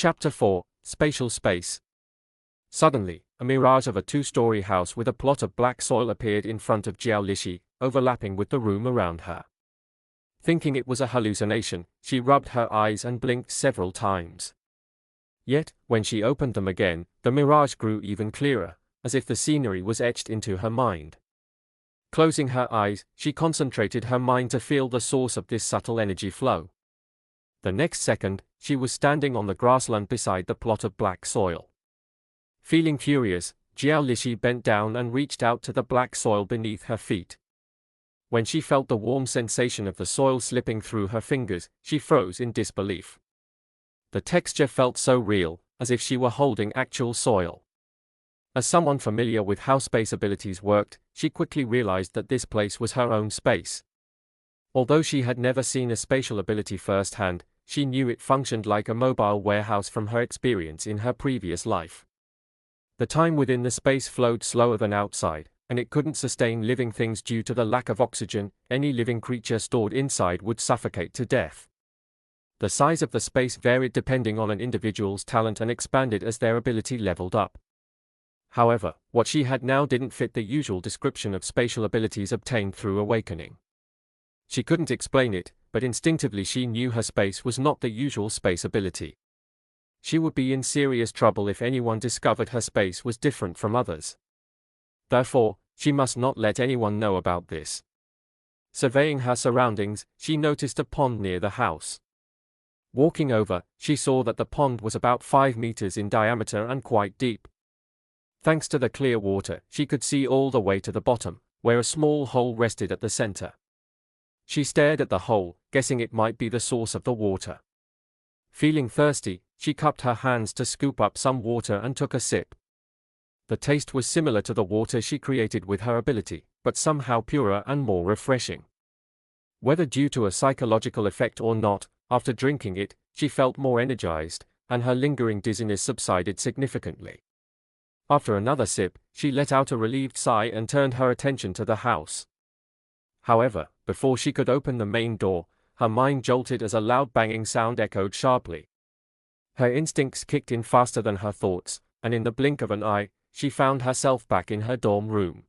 Chapter 4, Spatial Space. Suddenly, a mirage of a two-story house with a plot of black soil appeared in front of Jiao Lishi, overlapping with the room around her. Thinking it was a hallucination, she rubbed her eyes and blinked several times. Yet, when she opened them again, the mirage grew even clearer, as if the scenery was etched into her mind. Closing her eyes, she concentrated her mind to feel the source of this subtle energy flow. The next second, she was standing on the grassland beside the plot of black soil. Feeling furious, Jiao Lishi bent down and reached out to the black soil beneath her feet. When she felt the warm sensation of the soil slipping through her fingers, she froze in disbelief. The texture felt so real, as if she were holding actual soil. As someone familiar with how space abilities worked, she quickly realized that this place was her own space. Although she had never seen a spatial ability firsthand, she knew it functioned like a mobile warehouse from her experience in her previous life. The time within the space flowed slower than outside, and it couldn't sustain living things due to the lack of oxygen. Any living creature stored inside would suffocate to death. The size of the space varied depending on an individual's talent and expanded as their ability leveled up. However, what she had now didn't fit the usual description of spatial abilities obtained through awakening. She couldn't explain it, but instinctively she knew her space was not the usual space ability. She would be in serious trouble if anyone discovered her space was different from others. Therefore, she must not let anyone know about this. Surveying her surroundings, she noticed a pond near the house. Walking over, she saw that the pond was about 5 meters in diameter and quite deep. Thanks to the clear water, she could see all the way to the bottom, where a small hole rested at the center. She stared at the hole, guessing it might be the source of the water. Feeling thirsty, she cupped her hands to scoop up some water and took a sip. The taste was similar to the water she created with her ability, but somehow purer and more refreshing. Whether due to a psychological effect or not, after drinking it, she felt more energized, and her lingering dizziness subsided significantly. After another sip, she let out a relieved sigh and turned her attention to the house. However, before she could open the main door, her mind jolted as a loud banging sound echoed sharply. Her instincts kicked in faster than her thoughts, and in the blink of an eye, she found herself back in her dorm room.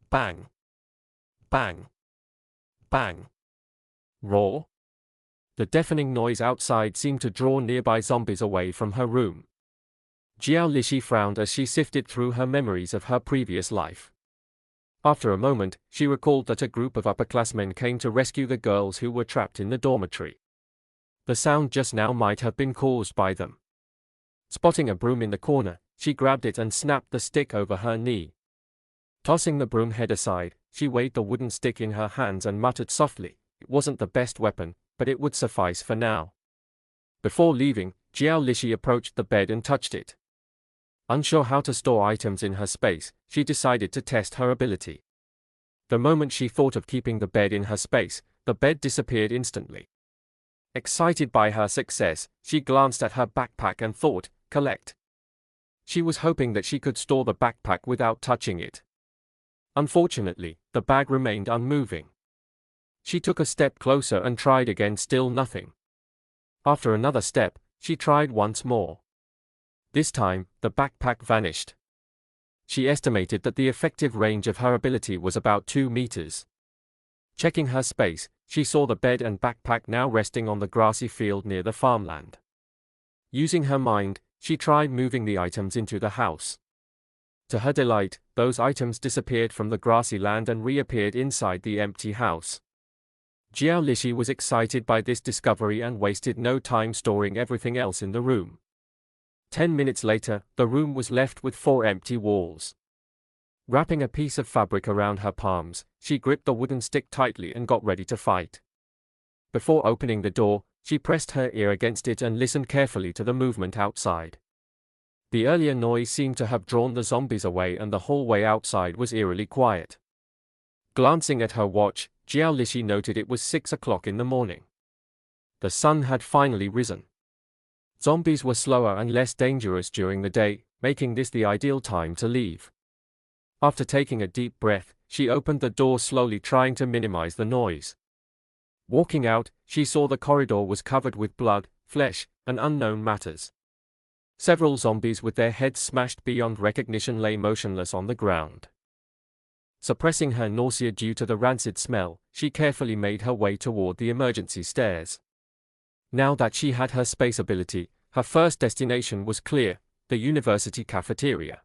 Bang! Bang! Bang! Roar! The deafening noise outside seemed to draw nearby zombies away from her room. Jiao Lishi frowned as she sifted through her memories of her previous life. After a moment, she recalled that a group of upperclassmen came to rescue the girls who were trapped in the dormitory. The sound just now might have been caused by them. Spotting a broom in the corner, she grabbed it and snapped the stick over her knee. Tossing the broom head aside, she weighed the wooden stick in her hands and muttered softly, "It wasn't the best weapon, but it would suffice for now." Before leaving, Jiao Lishi approached the bed and touched it. Unsure how to store items in her space, she decided to test her ability. The moment she thought of keeping the bed in her space, the bed disappeared instantly. Excited by her success, she glanced at her backpack and thought, "Collect." She was hoping that she could store the backpack without touching it. Unfortunately, the bag remained unmoving. She took a step closer and tried again, still nothing. After another step, she tried once more. This time, the backpack vanished. She estimated that the effective range of her ability was about 2 meters. Checking her space, she saw the bed and backpack now resting on the grassy field near the farmland. Using her mind, she tried moving the items into the house. To her delight, those items disappeared from the grassy land and reappeared inside the empty house. Jiao Lishi was excited by this discovery and wasted no time storing everything else in the room. 10 minutes later, the room was left with 4 empty walls. Wrapping a piece of fabric around her palms, she gripped the wooden stick tightly and got ready to fight. Before opening the door, she pressed her ear against it and listened carefully to the movement outside. The earlier noise seemed to have drawn the zombies away and the hallway outside was eerily quiet. Glancing at her watch, Jiao Lishi noted it was 6 o'clock in the morning. The sun had finally risen. Zombies were slower and less dangerous during the day, making this the ideal time to leave. After taking a deep breath, she opened the door slowly, trying to minimize the noise. Walking out, she saw the corridor was covered with blood, flesh, and unknown matters. Several zombies with their heads smashed beyond recognition lay motionless on the ground. Suppressing her nausea due to the rancid smell, she carefully made her way toward the emergency stairs. Now that she had her space ability, her first destination was clear: the university cafeteria.